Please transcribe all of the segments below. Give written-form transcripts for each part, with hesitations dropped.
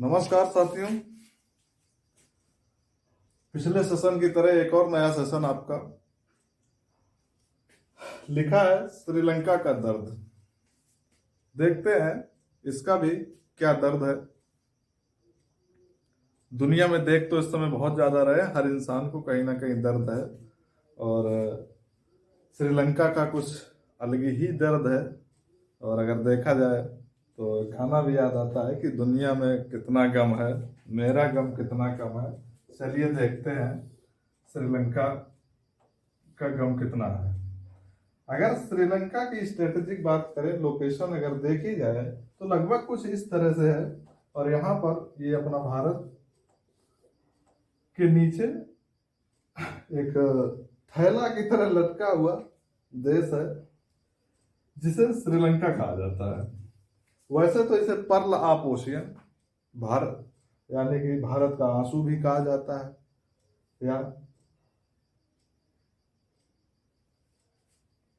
नमस्कार साथियों। पिछले सेशन की तरह एक और नया सेशन आपका। लिखा है श्रीलंका का दर्द। देखते हैं इसका भी क्या दर्द है। दुनिया में देख तो इस समय बहुत ज्यादा रहे, हर इंसान को कहीं ना कहीं दर्द है और श्रीलंका का कुछ अलग ही दर्द है। और अगर देखा जाए तो गाना भी याद आता है कि दुनिया में कितना गम है, मेरा गम कितना कम है। चलिए देखते हैं श्रीलंका का गम कितना है। अगर श्रीलंका की स्ट्रेटेजिक बात करें, लोकेशन अगर देखी जाए तो लगभग कुछ इस तरह से है। और यहाँ पर ये अपना भारत के नीचे एक थैला की तरह लटका हुआ देश है जिसे श्रीलंका कहा जाता है। वैसे तो इसे पर्ल ऑफ ओशियन, भारत यानी कि भारत का आंसू भी कहा जाता है या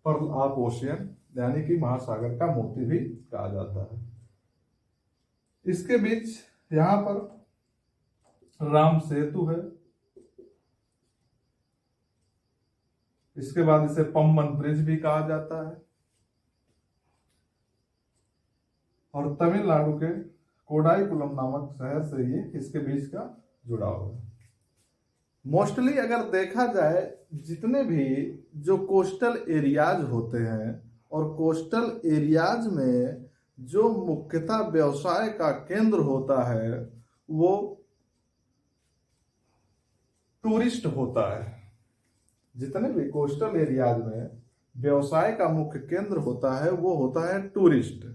पर्ल ऑफ ओशियन यानी कि महासागर का मोती भी कहा जाता है। इसके बीच यहां पर राम सेतु है। इसके बाद इसे पम्बन ब्रिज भी कहा जाता है और तमिलनाडु के कोडाईकुलम नामक शहर से ये इसके बीच का जुड़ाव है। मोस्टली अगर देखा जाए, जितने भी जो कोस्टल एरियाज होते हैं और कोस्टल एरियाज में जो मुख्यतः व्यवसाय का केंद्र होता है वो टूरिस्ट होता है। जितने भी कोस्टल एरियाज में व्यवसाय का मुख्य केंद्र होता है वो होता है टूरिस्ट।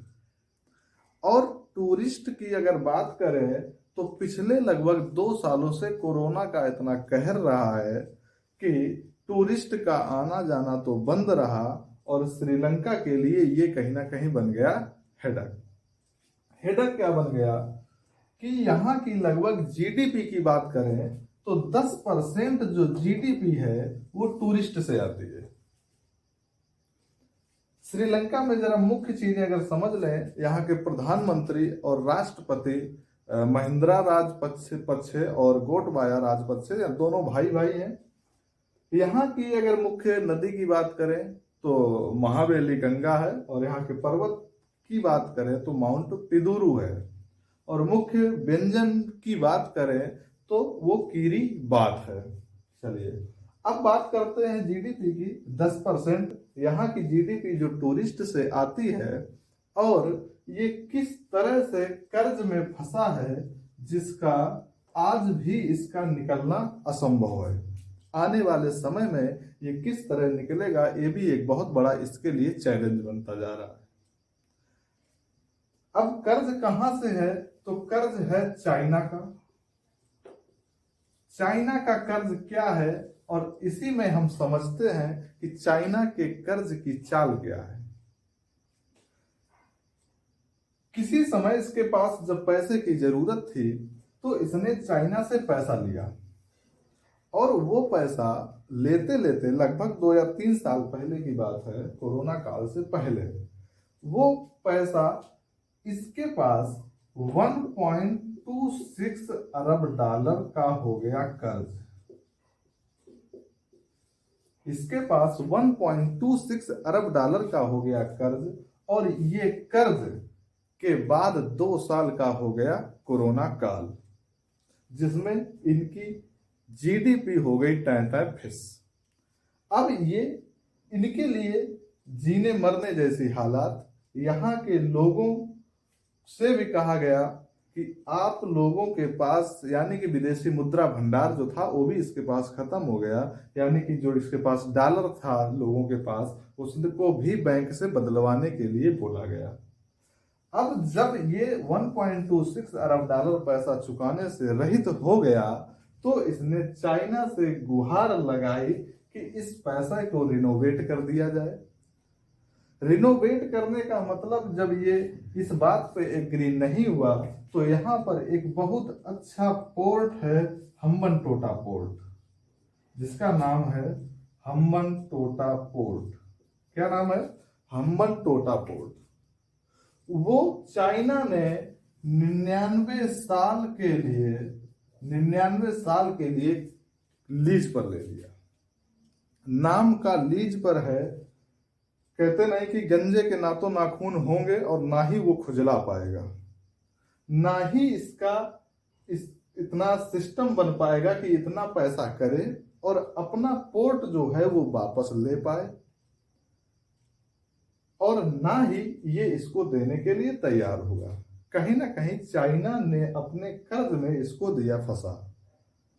और टूरिस्ट की अगर बात करें तो पिछले लगभग 2 सालों से कोरोना का इतना कहर रहा है कि टूरिस्ट का आना जाना तो बंद रहा और श्रीलंका के लिए ये कहीं ना कहीं बन गया हेडक। हेडक क्या बन गया कि यहाँ की लगभग जीडीपी की बात करें तो 10% जो जीडीपी है वो टूरिस्ट से आती है। श्रीलंका में जरा मुख्य चीजें अगर समझ लें, यहाँ के प्रधानमंत्री और राष्ट्रपति महिंद्रा राजपक्षे और गोटबाया राजपक्षे, या दोनों भाई भाई हैं। यहाँ की अगर मुख्य नदी की बात करें तो महावेली गंगा है और यहाँ के पर्वत की बात करें तो माउंट पिदुरु है। और मुख्य व्यंजन की बात करें तो वो कीरी बात है। चलिए अब बात करते हैं जीडीपी की। 10% यहाँ की जीडीपी जो टूरिस्ट से आती है और ये किस तरह से कर्ज में फंसा है जिसका आज भी इसका निकलना असंभव है। आने वाले समय में ये किस तरह निकलेगा ये भी एक बहुत बड़ा इसके लिए चैलेंज बनता जा रहा है। अब कर्ज कहां से है तो कर्ज है चाइना का। चाइना का कर्ज क्या है और इसी में हम समझते हैं कि चाइना के कर्ज की चाल क्या है। किसी समय इसके पास जब पैसे की जरूरत थी तो इसने चाइना से पैसा लिया और वो पैसा लेते लेते लगभग 2 या 3 साल पहले की बात है, कोरोना काल से पहले, वो पैसा इसके पास 1.26 अरब डॉलर का हो गया कर्ज। इसके पास 1.26 अरब डॉलर का हो गया कर्ज और ये कर्ज के बाद 2 साल का हो गया कोरोना काल, जिसमें इनकी जीडीपी हो गई टैं फिस। अब ये इनके लिए जीने मरने जैसी हालात। यहाँ के लोगों से भी कहा गया कि आप लोगों के पास, यानी कि विदेशी मुद्रा भंडार जो था वो भी इसके पास खत्म हो गया, यानी कि जो इसके पास डॉलर था लोगों के पास उसको भी बैंक से बदलवाने के लिए बोला गया। अब जब ये 1.26 अरब डॉलर पैसा चुकाने से रहित हो गया तो इसने चाइना से गुहार लगाई कि इस पैसा को रिनोवेट कर दिया जाए। रिनोवेट करने का मतलब जब ये इस बात पे एग्री नहीं हुआ तो यहाँ पर एक बहुत अच्छा पोर्ट है, हम्बनटोटा पोर्ट, जिसका नाम है हम्बनटोटा पोर्ट। क्या नाम है? हम्बनटोटा पोर्ट। वो चाइना ने निन्यानवे साल के लिए लीज पर ले लिया। नाम का लीज पर है। कहते नहीं कि गंजे के ना तो नाखून होंगे और ना ही वो खुजला पाएगा, ना ही इतना सिस्टम बन पाएगा कि इतना पैसा करे और अपना पोर्ट जो है वो वापस ले पाए, और ना ही ये इसको देने के लिए तैयार होगा। कहीं ना कहीं चाइना ने अपने कर्ज में इसको दिया फंसा,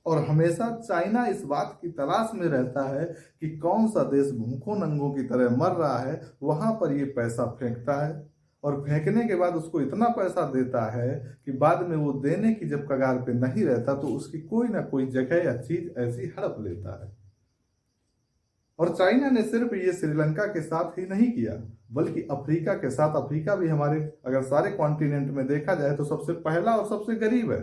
और हमेशा चाइना इस बात की तलाश में रहता है कि कौन सा देश भूखों नंगों की तरह मर रहा है, वहां पर ये पैसा फेंकता है, और फेंकने के बाद उसको इतना पैसा देता है कि बाद में वो देने की जब कगार पे नहीं रहता तो उसकी कोई ना कोई जगह या चीज ऐसी हड़प लेता है। और चाइना ने सिर्फ ये श्रीलंका के साथ ही नहीं किया, बल्कि अफ्रीका के साथ। अफ्रीका भी हमारे अगर सारे कॉन्टिनेंट में देखा जाए तो सबसे पहला और सबसे गरीब है।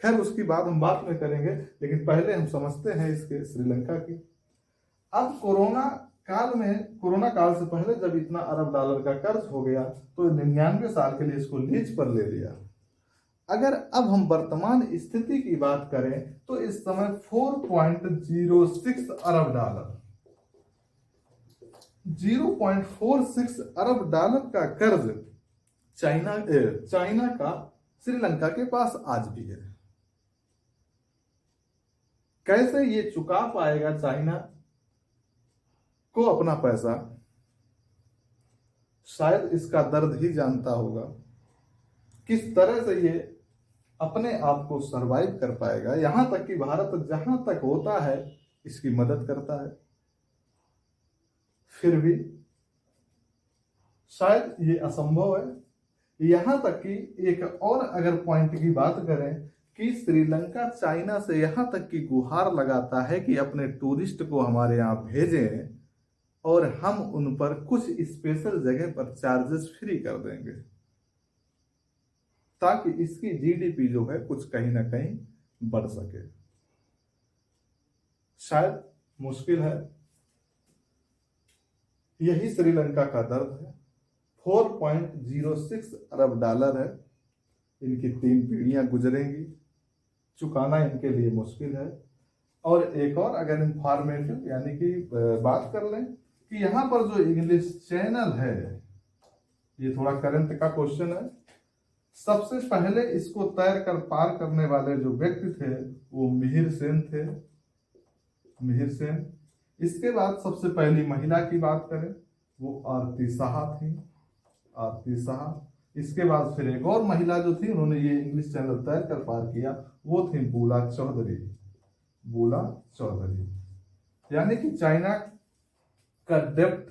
खैर उसकी बात हम बाद में करेंगे, लेकिन पहले हम समझते हैं इसके श्रीलंका की। अब कोरोना काल से पहले जब इतना अरब डॉलर का कर्ज हो गया तो 99 साल के लिए इसको लीज पर ले लिया। अगर अब हम वर्तमान स्थिति की बात करें तो इस समय 4.06 अरब डॉलर 0.46 अरब डॉलर का कर्ज चाइना का श्रीलंका के पास आज भी है। कैसे ये चुका पाएगा चाइना को अपना पैसा, शायद इसका दर्द ही जानता होगा। किस तरह से ये अपने आप को सरवाइव कर पाएगा, यहां तक कि भारत जहां तक होता है इसकी मदद करता है, फिर भी शायद ये असंभव है। यहां तक कि एक और अगर पॉइंट की बात करें कि श्रीलंका चाइना से यहां तक की गुहार लगाता है कि अपने टूरिस्ट को हमारे यहां भेजें और हम उन पर कुछ स्पेशल जगह पर चार्जेस फ्री कर देंगे, ताकि इसकी जीडीपी जो है कुछ कहीं ना कहीं बढ़ सके। शायद मुश्किल है, यही श्रीलंका का दर्द है। 4.06 अरब डॉलर है, इनकी 3 पीढ़ियां गुजरेंगी, चुकाना इनके लिए मुश्किल है। और एक और अगर इंफॉर्मेटिव यानी कि बात कर लें कि यहाँ पर जो इंग्लिश चैनल है, ये थोड़ा करंट का क्वेश्चन है। सबसे पहले इसको तैर कर पार करने वाले जो व्यक्ति थे वो मिहिर सेन थे, मिहिर सेन। इसके बाद सबसे पहली महिला की बात करें वो आरती साहा थी, आरती साहा। इसके बाद फिर एक और महिला जो थी, उन्होंने ये इंग्लिश चैनल तैर कर पार किया, वो थी बूला चौधरी, बूला चौधरी। यानी कि चाइना का डेप्थ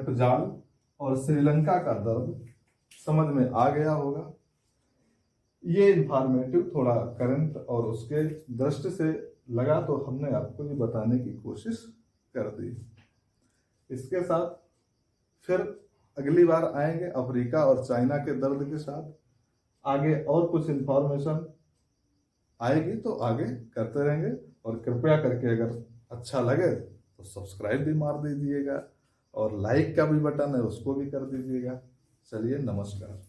जाल और श्रीलंका का दर्द समझ में आ गया होगा। ये इंफॉर्मेटिव थोड़ा करंट और उसके दृष्टि से लगा तो हमने आपको ये बताने की कोशिश कर दी। इसके साथ फिर अगली बार आएंगे अफ्रीका और चाइना के दर्द के साथ। आगे और कुछ इंफॉर्मेशन आएगी तो आगे करते रहेंगे, और कृपया करके अगर अच्छा लगे तो सब्सक्राइब भी मार दीजिएगा, और लाइक का भी बटन है उसको भी कर दीजिएगा। चलिए, नमस्कार।